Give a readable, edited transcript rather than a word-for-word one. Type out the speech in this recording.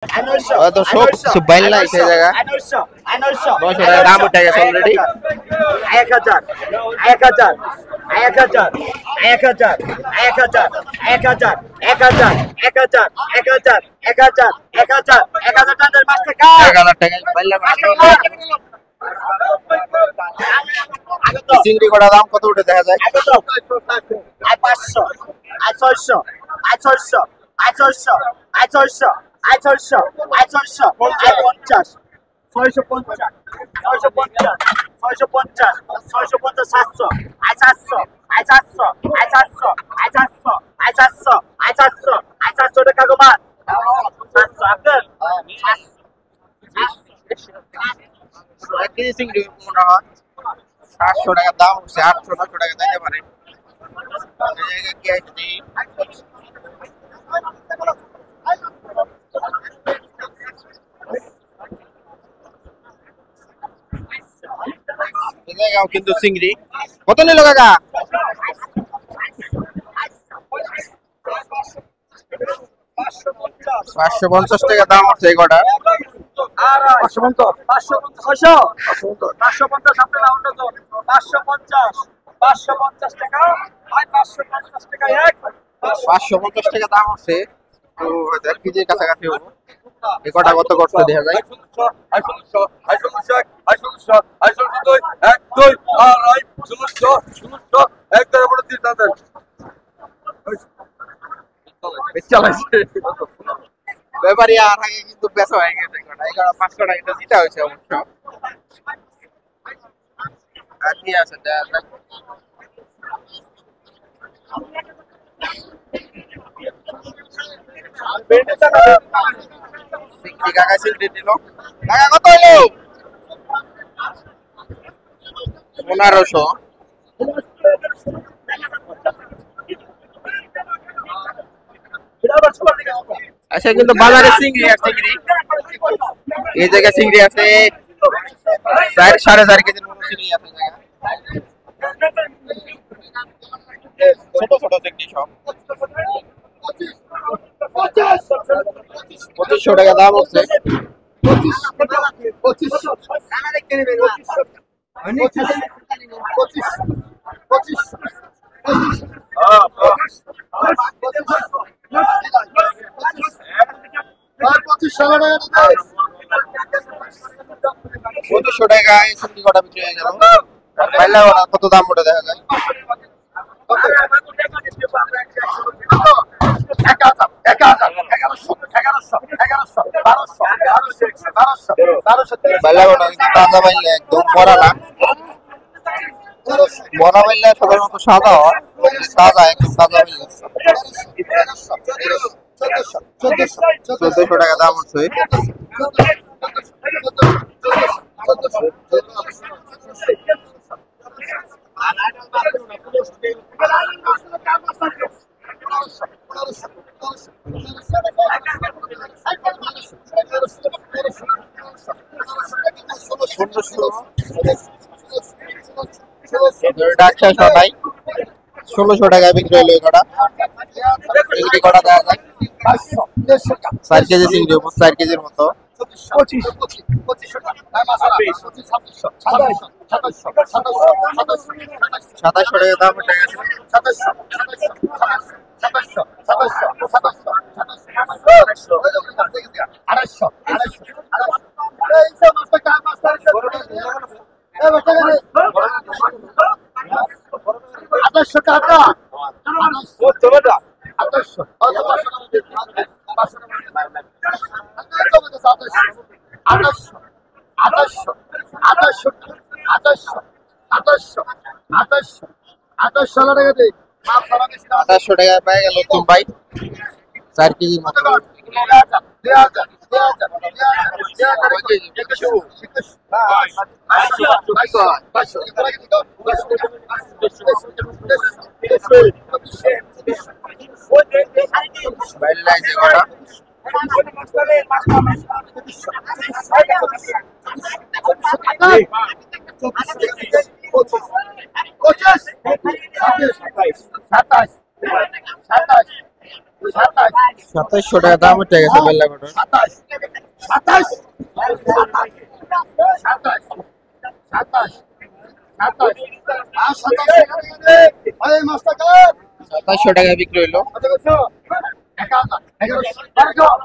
দর্শক কিছু বাইল্লা সেই জায়গা 900 টাকা দাম উঠে গেছে অলরেডি। 1000 1000 1000 1000 1000 1000 1000 1000 1000 1000 1000 1000 টাকার মাছ টাকা 1000 টাকা বাইল্লা চিংড়ি কড়া দাম কত উঠে দেখা যায়? 500 600 600 600 600 600 600 50 650 650 650 650 700 700 700 700 700 700 700 700 টাকা গো মাছ 700 আপনার 1 কেজি চিংড়ি মনে হয় 700 টাকা দাম হচ্ছে, 800 900 টাকা দিতে পারে। এই জায়গা কি আছে? এই জায়গাও কিন্তু চিংড়ি কত নিল কাকা? 550 টাকা দাম হচ্ছে এই কটা। 550 550 550 আপনারা অন্য 550 550 টাকা আর 550 টাকা এক 550 টাকা দাম হচ্ছে, তো 1 কেজির কাছাকাছি হবে। এই কটা কত করতে দেখা যায়? 550 550 550 550 1 2 আড়াই 1600 1600 এক ধরে বড় 3000 চালাইছে ব্যাপারী আর আগে কিন্তু বেচা হয়ে গেছে। এই কটা 500 টাকা এটা জিতা হয়েছে অবশ্য। আর কি আছে সিংড়ি কাকা সিংড়ি দিল কাকা কত হইলো? 1500। আচ্ছা কিন্তু বাজারে চিংড়ি আর চিংড়ি এই জায়গায় চিংড়ি আছে 4.5 কেজির মতো চিংড়ি আছে ছোট ছোট চিংড়ি সব 2500 টাকা দাম হচ্ছে। 2500 টাকা চিংড়ি কটা বিক্রি হয়ে গেল। বাইলা কটা কত দাম ওটা দেখা যায়? 1100 বাইলা কটা তাজা বাইলা একদম মরা না। মরা বাইলা সাধারণত সাদা হয়, তাজা একদম তাজা বাইলা 1400 টাকা দাম হচ্ছে। ডাক্তার সবাই 1600 টাকায় বিক্রি হলো এই কটা। চিংড়ি কটা দেওয়া যায় 4 কেজি চিংড়ি 4 কেজির মতো 2700 টাকা দাম উঠে গেছে। আঠাশশো টাকায় পেয়ে গেল ভাই 4 কেজির মতো। 2700 টাকা দাম উঠে গেছে বেল্লা কটন। 27 27 27 27 27 এই মাস্টার 2700 টাকা বিক্রি হইলো। কত করছো 11 11 12